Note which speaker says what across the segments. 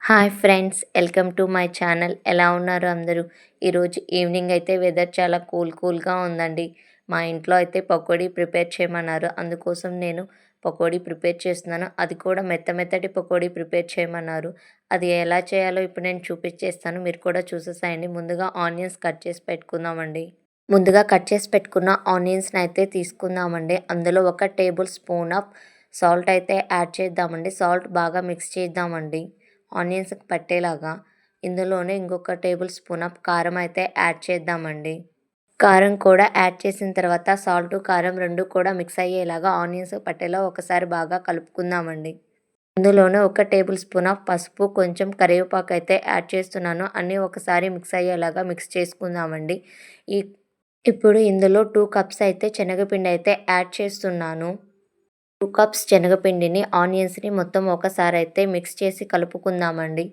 Speaker 1: Hi friends, welcome to my channel. ఎలా ఉన్నారు అందరూ? ఈరోజు ఈవినింగ్ అయితే వెదర్ చాలా కూల్గా ఉందండి. మా ఇంట్లో అయితే పకోడీ ప్రిపేర్ చేయమన్నారు. అందుకోసం నేను పకోడీ ప్రిపేర్ చేస్తున్నాను. అది కూడా మెత్తటి పకోడీ ప్రిపేర్ చేయమన్నారు. అది ఎలా చేయాలో ఇప్పుడు నేను చూపించేస్తాను. మీరు కూడా చూసేసేయండి. ముందుగా ఆనియన్స్ కట్ చేసి పెట్టుకుందామండి. ముందుగా కట్ చేసి పెట్టుకున్న ఆనియన్స్ని అయితే తీసుకుందామండి. అందులో 1 టేబుల్ స్పూన్ ఆఫ్ సాల్ట్ అయితే యాడ్ చేద్దామండి. సాల్ట్ బాగా మిక్స్ చేద్దామండి ఆనియన్స్కి పట్టేలాగా. ఇందులోనే ఇంకొక టేబుల్ స్పూన్ ఆఫ్ కారం అయితే యాడ్ చేద్దామండి. కారం కూడా యాడ్ చేసిన తర్వాత సాల్ట్, కారం 2 కూడా మిక్స్ అయ్యేలాగా ఆనియన్స్ పట్టేలా ఒకసారి బాగా కలుపుకుందామండి. ఇందులోనే 1 టేబుల్ స్పూన్ ఆఫ్ పసుపు, కొంచెం కరివేపాకు అయితే యాడ్ చేస్తున్నాను. అన్నీ ఒకసారి మిక్స్ అయ్యేలాగా మిక్స్ చేసుకుందామండి. ఈ ఇప్పుడు ఇందులో 2 కప్స్ అయితే శనగపిండి అయితే యాడ్ చేస్తున్నాను. 2 కప్స్ శనగపిండిని, ఆనియన్స్‌ని మొత్తం ఒకసారి అయితే మిక్స్ చేసి కలుపుకుందామండి.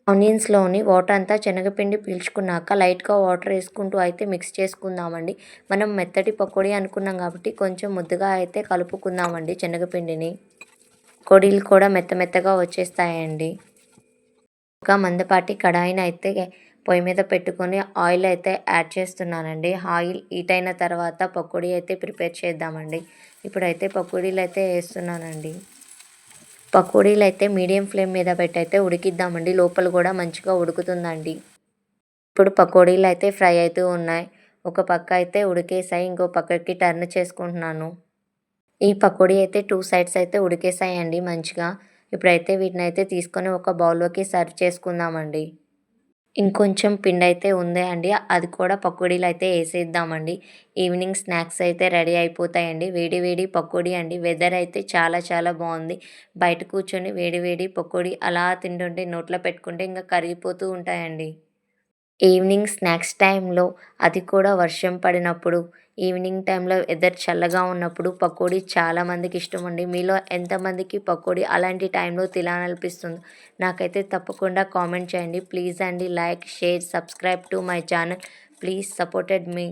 Speaker 1: ఆనియన్స్‌లోని వాటర్ అంతా శనగపిండి పీల్చుకున్నాక లైట్‌గా వాటర్ వేసుకుంటూ అయితే మిక్స్ చేసుకుందామండి. మనం మెత్తటి పకోడీ అనుకున్నాం కాబట్టి కొంచెం ముద్దగా అయితే కలుపుకుందామండి శనగపిండిని. పకోడీలు కూడా మెత్తగా వచ్చేస్తాయండి. ఒక మందపాటి కడాయినైతే పొయ్యి మీద పెట్టుకొని ఆయిల్ అయితే యాడ్ చేస్తున్నానండి. ఆయిల్ హీట్ అయిన తర్వాత పకోడీ అయితే ప్రిపేర్ చేద్దామండి. ఇప్పుడైతే పకోడీలైతే వేస్తున్నానండి. పకోడీలైతే మీడియం ఫ్లేమ్ మీద పెట్టయితే ఉడికిద్దామండి. లోపల కూడా మంచిగా ఉడుకుతుందండి. ఇప్పుడు పకోడీలైతే ఫ్రై అవుతూ ఉన్నాయి. ఒక పక్క అయితే ఉడికేసాయి. ఇంకో పక్కకి టర్న్ చేసుకుంటున్నాను. ఈ పకోడీ అయితే 2 సైడ్స్ అయితే ఉడికేసాయండి మంచిగా. ఇప్పుడైతే వీటినైతే తీసుకొని ఒక బౌల్‌లోకి సర్వ్ చేసుకుందామండి. ఇంకొంచెం పిండైతే ఉంది అండి. అది కూడా పకోడీలో అయితే ఏసేద్దామండి. ఈవినింగ్ స్నాక్స్ అయితే రెడీ అయిపోతాయండి. వేడి వేడి పకోడీ అండి. వెదర్ అయితే చాలా బావుంది. బయట కూర్చొని వేడి వేడి పకోడీ అలా తింటుంటే నోట్లో పెట్టుకుంటే ఇంక కరిగిపోతూ ఉంటాయండి. ఈవినింగ్ స్నాక్స్ టైంలో, అది కూడా వర్షం పడినప్పుడు, ఈవినింగ్ టైంలో వెదర్ చల్లగా ఉన్నప్పుడు పకోడీ చాలా మందికి ఇష్టమండి. మీలో ఎంతమందికి పకోడీ అలాంటి టైంలో తినాలనిపిస్తుందో నాకైతే తప్పకుండా కామెంట్ చేయండి. ప్లీజ్ అండి, like, share, subscribe to my channel. Please supported me.